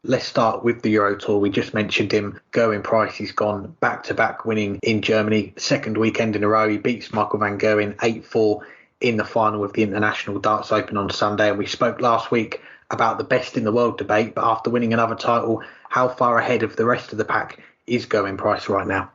Let's start with the Euro Tour. We just mentioned him, Gerwyn Price. He's gone back-to-back winning in Germany. Second weekend in a row. He beats Michael van Gerwen 8-4 in the final of the International Darts Open on Sunday. And we spoke last week about the best in the world debate. But after winning another title, how far ahead of the rest of the pack is Gerwyn Price right now?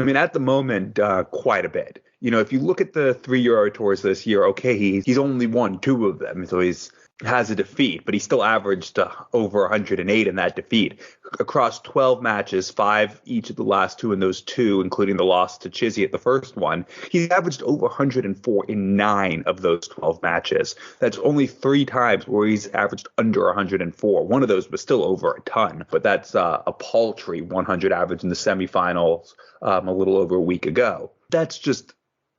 I mean, at the moment, quite a bit. You know, if you look at the 3 Euro Tours this year, okay, he's only won 2 of them, so he's has a defeat, but he still averaged over 108 in that defeat. Across 12 matches, 5 each of the last 2 in those 2, including the loss to Chizzy at the first one, he's averaged over 104 in 9 of those 12 matches. That's only 3 times where he's averaged under 104. One of those was still over a ton, but that's a paltry 100 average in the semifinals a little over a week ago. That's just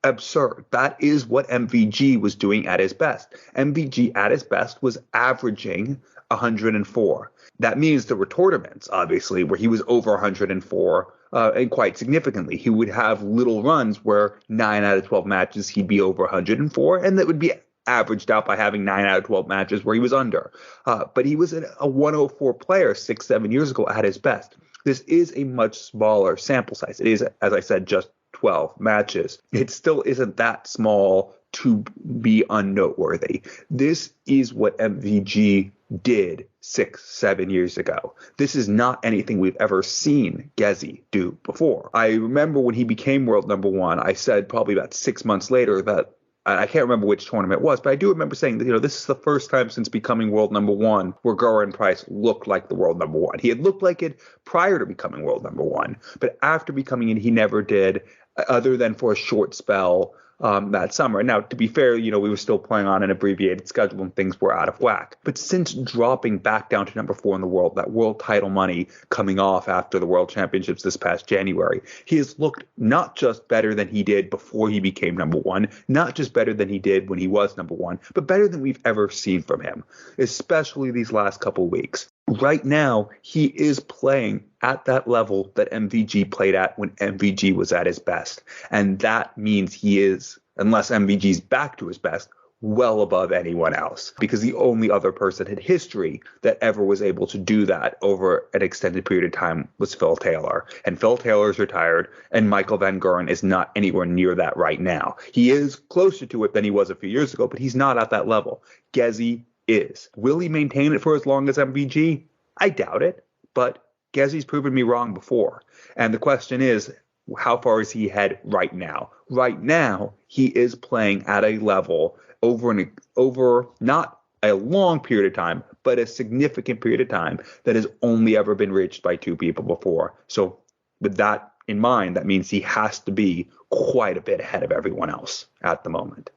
absurd. That is what MVG was doing at his best. MVG at his best was averaging 104. That means there were tournaments, obviously, where he was over 104 and quite significantly. He would have little runs where 9 out of 12 matches he'd be over 104, and that would be averaged out by having 9 out of 12 matches where he was under. But he was a 104 player 6-7 years ago at his best. This is a much smaller sample size. It is, as I said, just 12 matches. It still isn't that small to be unnoteworthy. This is what MVG did 6-7 years ago. This is not anything we've ever seen Gezi do before. I remember when he became world number 1, I said probably about 6 months later that, I can't remember which tournament it was, but I do remember saying that, you know, this is the first time since becoming world number 1 where Gerwyn Price looked like the world number 1. He had looked like it prior to becoming world number 1, but after becoming it, he never did, other than for a short spell that summer. Now, to be fair, you know, we were still playing on an abbreviated schedule and things were out of whack. But since dropping back down to number 4 in the world, that world title money coming off after the World Championships this past January, he has looked not just better than he did before he became number 1, not just better than he did when he was number 1, but better than we've ever seen from him, especially these last couple of weeks. Right now, he is playing at that level that MVG played at when MVG was at his best. And that means he is, unless MVG's back to his best, well above anyone else. Because the only other person in history that ever was able to do that over an extended period of time was Phil Taylor. And Phil Taylor's retired, and Michael van Gerwen is not anywhere near that right now. He is closer to it than he was a few years ago, but he's not at that level. Gezi is. Will he maintain it for as long as MVG? I doubt it, but Gezi's proven me wrong before. And the question is, how far is he ahead right now? Right now, he is playing at a level over not a long period of time, but a significant period of time that has only ever been reached by 2 people before. So with that in mind, that means he has to be quite a bit ahead of everyone else at the moment.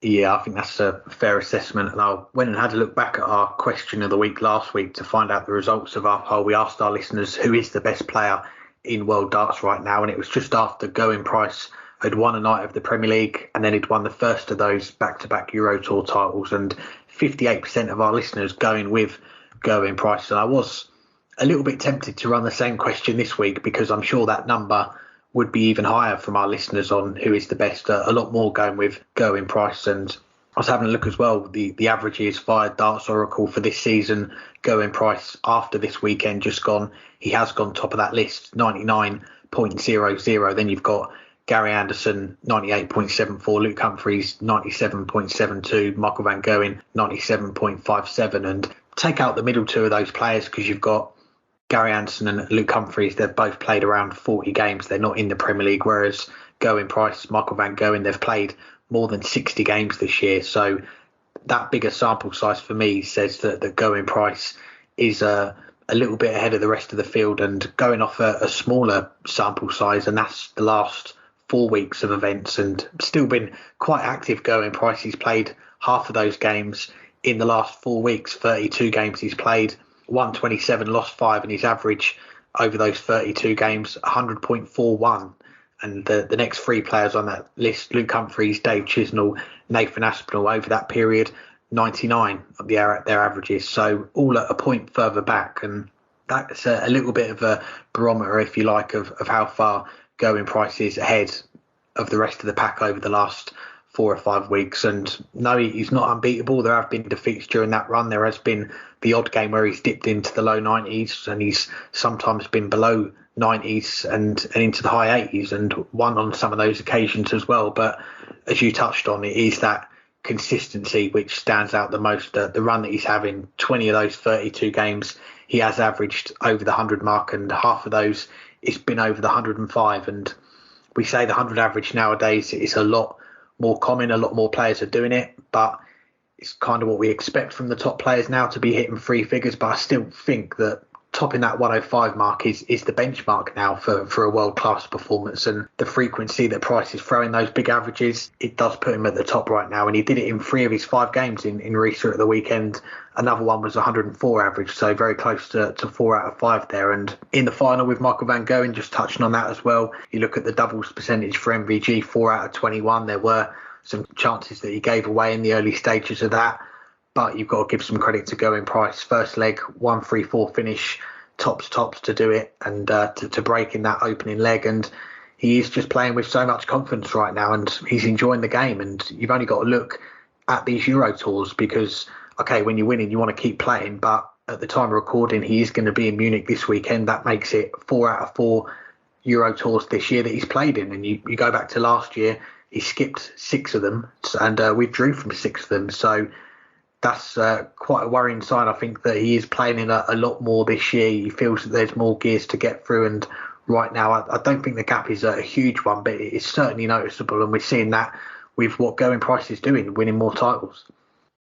Yeah, I think that's a fair assessment. And I went and had a look back at our question of the week last week to find out the results of our poll. We asked our listeners who is the best player in world darts right now. And it was just after Gerwyn Price had won a night of the Premier League and then he'd won the first of those back-to-back Euro Tour titles. And 58% of our listeners going with Gerwyn Price. And I was a little bit tempted to run the same question this week because I'm sure that number would be even higher from our listeners on who is the best. A lot more going with Gerwyn Price. And I was having a look as well. The averages via Darts Oracle for this season, Gerwyn Price after this weekend just gone, he has gone top of that list, 99.00. Then you've got Gary Anderson, 98.74, Luke Humphries, 97.72, Michael van Gerwen, 97.57. And take out the middle 2 of those players because you've got Gary Anderson and Luke Humphries, they've both played around 40 games. They're not in the Premier League, whereas Gerwyn Price, Michael van Gerwen, they've played more than 60 games this year. So that bigger sample size for me says that Gerwyn Price is a little bit ahead of the rest of the field, and going off a smaller sample size, and that's the last 4 weeks of events, and still been quite active. Gerwyn Price, he's played half of those games in the last 4 weeks, 32 games he's played, 127, lost 5, and his average over those 32 games, 100.41. And the next 3 players on that list, Luke Humphries, Dave Chisnall, Nathan Aspinall, over that period, 99 of their averages. So all at a point further back. And that's a little bit of a barometer, if you like, of how far Gerwyn Price is ahead of the rest of the pack over the last 4 or 5 weeks. And no, he's not unbeatable. There have been defeats during that run. There has been the odd game where he's dipped into the low 90s, and he's sometimes been below 90s and into the high 80s, and won on some of those occasions as well. But as you touched on, it is that consistency which stands out the most. The run that he's having, 20 of those 32 games, he has averaged over the 100 mark, and half of those it's been over the 105. And we say the 100 average nowadays is a lot more common. A lot more players are doing it, but it's kind of what we expect from the top players now, to be hitting 3 figures. But I still think that topping that 105 mark is the benchmark now for a world-class performance. And the frequency that Price is throwing those big averages, it does put him at the top right now. And he did it in 3 of his 5 games in Reeser at the weekend. Another one was 104 average, so very close to 4 out of 5 there. And in the final with Michael van Gerwen, just touching on that as well, you look at the doubles percentage for MVG, 4 out of 21. There were some chances that he gave away in the early stages of that, but you've got to give some credit to Gerwyn Price. First leg, 1-3-4 finish, tops to do it, and to break in that opening leg. And he is just playing with so much confidence right now, and he's enjoying the game. And you've only got to look at these Euro tours, because, okay, when you're winning, you want to keep playing. But at the time of recording, he is going to be in Munich this weekend. That makes it 4 out of 4 Euro tours this year that he's played in. And you go back to last year, he skipped 6 of them and withdrew from 6 of them. So that's quite a worrying sign. I think that he is playing in a lot more this year. He feels that there's more gears to get through. And right now, I don't think the gap is a huge one, but it's certainly noticeable. And we're seeing that with what Gerwyn Price is doing, winning more titles.